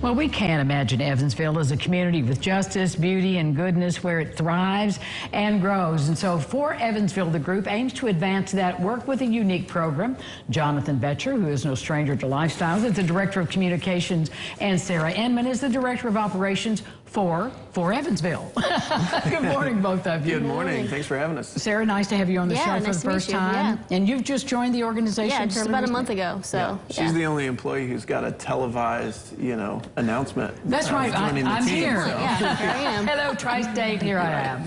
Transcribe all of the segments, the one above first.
Well, we can't imagine Evansville as a community with justice, beauty, and goodness where it thrives and grows. And so for Evansville, the group aims to advance that work with a unique program. Jonathan Betcher, who is no stranger to lifestyles, is the Director of Communications, and Sarah Inman is the Director of Operations for Evansville. Good morning, both of you. Good morning. Thanks for having us. Sarah, nice to have you on the show for the first time. Yeah. And you've just joined the organization. Yeah, just about a month ago. So She's the only employee who's got a televised, announcement. That's right. I'm here. So. Yeah, here I am. Hello, Tri-State. Here I am.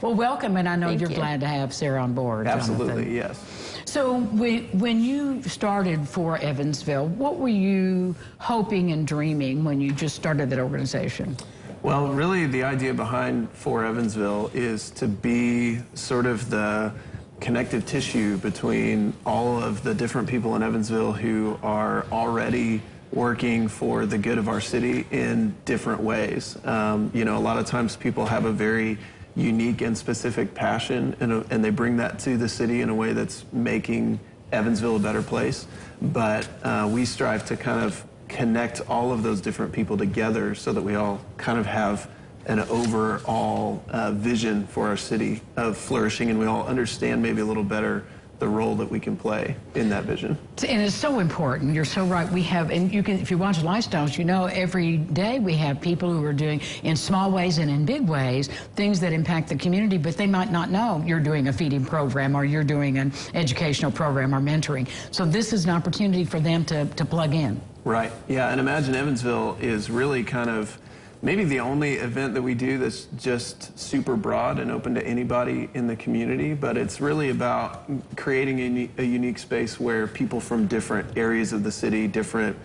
Well, welcome, and I know you're glad to have Sarah on board. Absolutely, Jonathan. yes. So when you started for Evansville, what were you hoping and dreaming when you just started that organization? Well, really, the idea behind For Evansville is to be sort of the connective tissue between all of the different people in Evansville who are already working for the good of our city in different ways. A lot of times people have a very unique and specific passion, and they bring that to the city in a way that's making Evansville a better place. But we strive to kind of connect all of those different people together so that we all kind of have an overall vision for our city of flourishing, and we all understand maybe a little better the role that we can play in that vision. And it's so important. You're so right. We have, and you can, if you watch Lifestyles, every day we have people who are doing, in small ways and in big ways, things that impact the community, but they might not know you're doing a feeding program or you're doing an educational program or mentoring. So this is an opportunity for them to plug in. Right. Yeah, and Imagine Evansville is really kind of maybe the only event that we do that's just super broad and open to anybody in the community, but it's really about creating a unique space where people from different areas of the city, different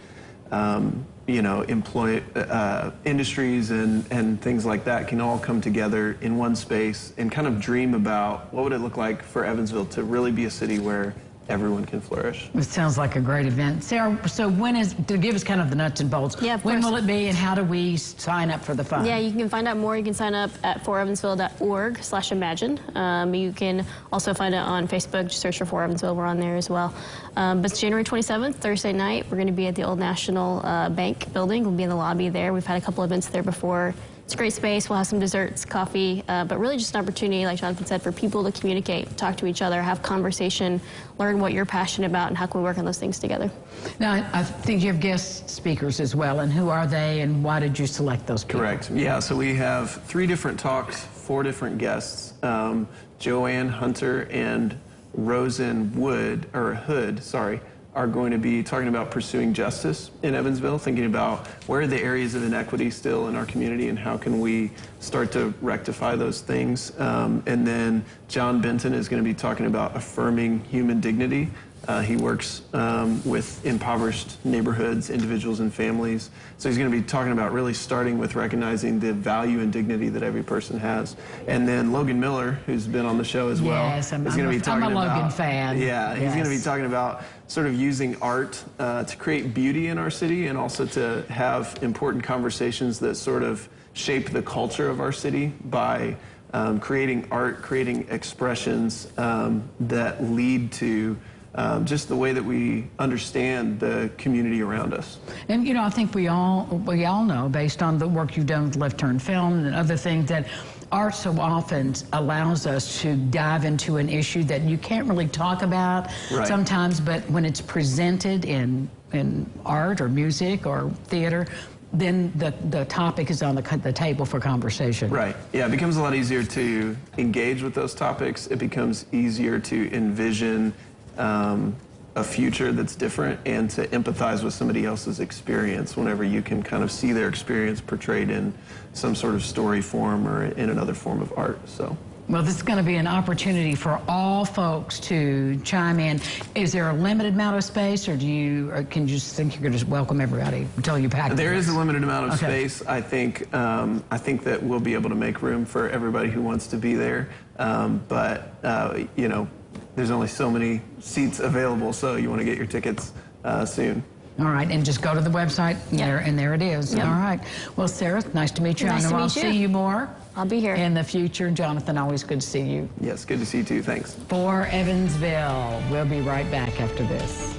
industries and things like that can all come together in one space and kind of dream about what would it look like for Evansville to really be a city where everyone can flourish. It sounds like a great event. Sarah, so to give us kind of the nuts and bolts, when will it be and how do we sign up for the fund? Yeah, you can find out more. You can sign up at forevansville.org/imagine. You can also find it on Facebook. Just search for Evansville. We're on there as well. But it's January 27th, Thursday night. We're going to be at the Old National Bank building. We'll be in the lobby there. We've had a couple events there before. It's a great space. We'll have some desserts, coffee, but really just an opportunity, like Jonathan said, for people to communicate, talk to each other, have conversation, learn what you're passionate about, and how can we work on those things together. Now, I think you have guest speakers as well, and who are they, and why did you select those people? Correct. Yeah, so we have 3 different talks, 4 different guests. Joanne Hunter and Rosen Hood, are going to be talking about pursuing justice in Evansville, thinking about where are the areas of inequity still in our community and how can we start to rectify those things. And then John Benton is going to be talking about affirming human dignity. He works with impoverished neighborhoods, individuals, and families. So he's going to be talking about really starting with recognizing the value and dignity that every person has. And then Logan Miller, who's been on the show as well, is going to be talking about... I'm a Logan fan. Yeah, he's going to be talking about sort of using art to create beauty in our city and also to have important conversations that sort of shape the culture of our city by creating art, creating expressions that lead to just the way that we understand the community around us. And I think we all know, based on the work you've done with Left Turn Film and other things, that art so often allows us to dive into an issue that you can't really talk about sometimes, but when it's presented in art or music or theater, then the topic is on the table for conversation. Right. Yeah, it becomes a lot easier to engage with those topics. It becomes easier to envision a future that's different and to empathize with somebody else's experience whenever you can kind of see their experience portrayed in some sort of story form or in another form of art. So. Well, this is going to be an opportunity for all folks to chime in. Is there a limited amount of space, or can you just think you're going to just welcome everybody until you pack? There is a limited amount of space. I think that we'll be able to make room for everybody who wants to be there. There's only so many seats available, so you want to get your tickets soon. All right, and just go to the website, and there it is. All right. Well, Sarah, nice to meet you. Nice to meet you. I'll see you more. I'll be here. In the future. Jonathan, always good to see you. Yes, good to see you too. Thanks. For Evansville, we'll be right back after this.